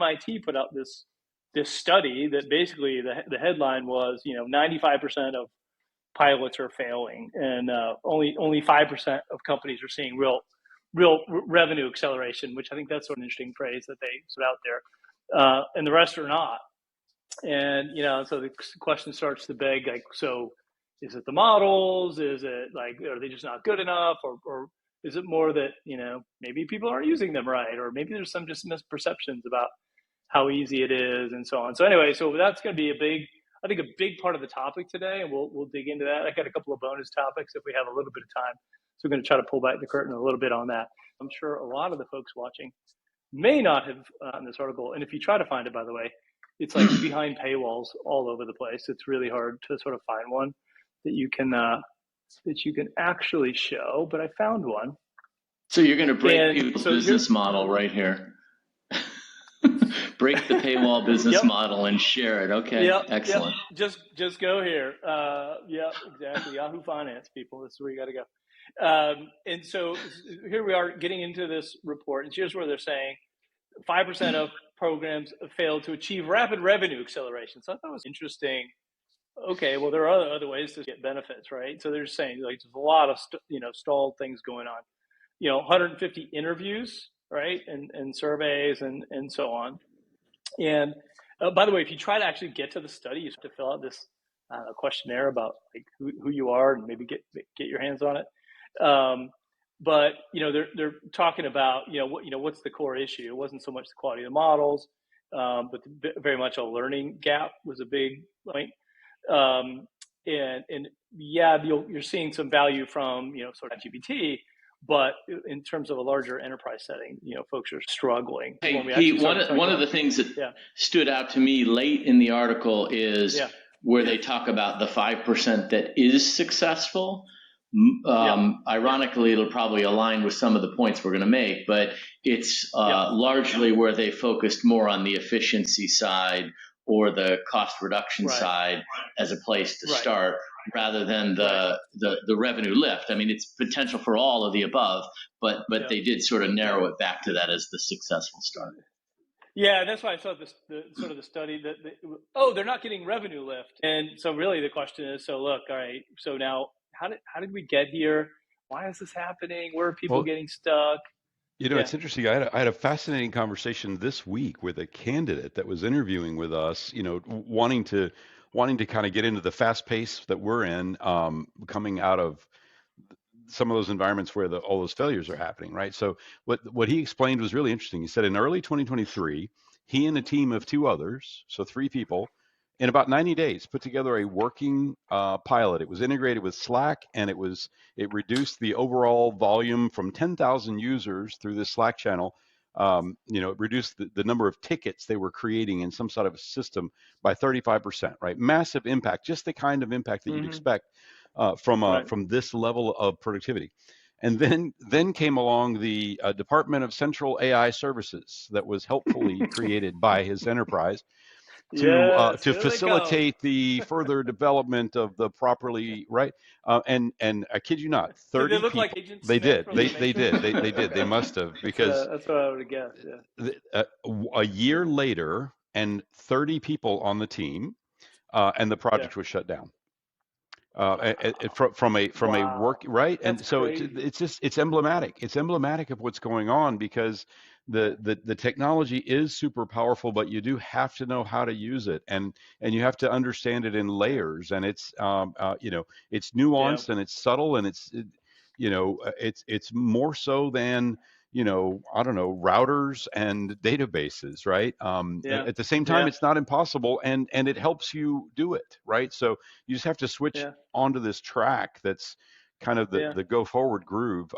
MIT put out this study that basically the headline was, 95% of pilots are failing, and only 5% of companies are seeing real revenue acceleration, which I think that's sort of an interesting phrase that they put out there, and the rest are not. And so the question starts to beg, like, so is it the models? Is it like, are they just not good enough, or is it more that maybe people aren't using them right, or maybe there's some just misperceptions about how easy it is, and so on. So anyway, so that's going to be I think a big part of the topic today, and we'll dig into that. I got a couple of bonus topics if we have a little bit of time. So we're going to try to pull back the curtain a little bit on that. I'm sure a lot of the folks watching may not have gotten this article, and if you try to find it, by the way, it's like behind paywalls all over the place. It's really hard to sort of find one that you can actually show, but I found one. So you're going to break people's business model right here. Break the paywall business model and share it. Okay, excellent. Just go here. Exactly. Yahoo Finance, people. This is where you got to go. And so here we are getting into this report, and here's where they're saying 5% of programs fail to achieve rapid revenue acceleration. So I thought it was interesting. Okay, well, there are other ways to get benefits, right? So they're saying, like, there's a lot of stalled things going on. 150 interviews, right, and surveys and so on. And by the way, if you try to actually get to the study, you have to fill out this questionnaire about like who you are, and maybe get your hands on it. But they're talking about what's the core issue. It wasn't so much the quality of the models, but very much a learning gap was a big point. And you're seeing some value from sort of GPT. But in terms of a larger enterprise setting, folks are struggling. Hey, Pete, one of the things that stood out to me late in the article is where they talk about the 5% that is successful. Ironically, it'll probably align with some of the points we're going to make, but it's largely where they focused more on the efficiency side or the cost reduction side as a place to start, rather than the revenue lift. I mean, it's potential for all of the above, but they did sort of narrow it back to that as the successful start. Yeah, that's why I saw the study that they're not getting revenue lift, and so really the question is, so look, all right, so now how did we get here? Why is this happening? Where are people getting stuck? It's interesting. I had a fascinating conversation this week with a candidate that was interviewing with us, wanting to kind of get into the fast pace that we're in, coming out of some of those environments where all those failures are happening, right? So what he explained was really interesting. He said in early 2023, he and a team of 2 others, so 3 people, in about 90 days, put together a working pilot. It was integrated with Slack, and it reduced the overall volume from 10,000 users through this Slack channel. It reduced the number of tickets they were creating in some sort of a system by 35%, right? Massive impact, just the kind of impact that you'd expect from this level of productivity. And then came along the Department of Central AI Services that was helpfully created by his enterprise to facilitate the further development of the properly and I kid you not, 30 Did they look people. like Agent They Smith did. They did. They must have, because that's what I would have guessed. Yeah. A year later, and 30 people on the team, and the project was shut down. From a work, right? That's and so crazy. it's emblematic. It's emblematic of what's going on, because the technology is super powerful, but you do have to know how to use it, and you have to understand it in layers, and it's it's nuanced and it's subtle, and it's more so than I don't know, routers and databases, right? At the same time, it's not impossible, and it helps you do it, right? So you just have to switch onto this track that's kind of the go forward groove.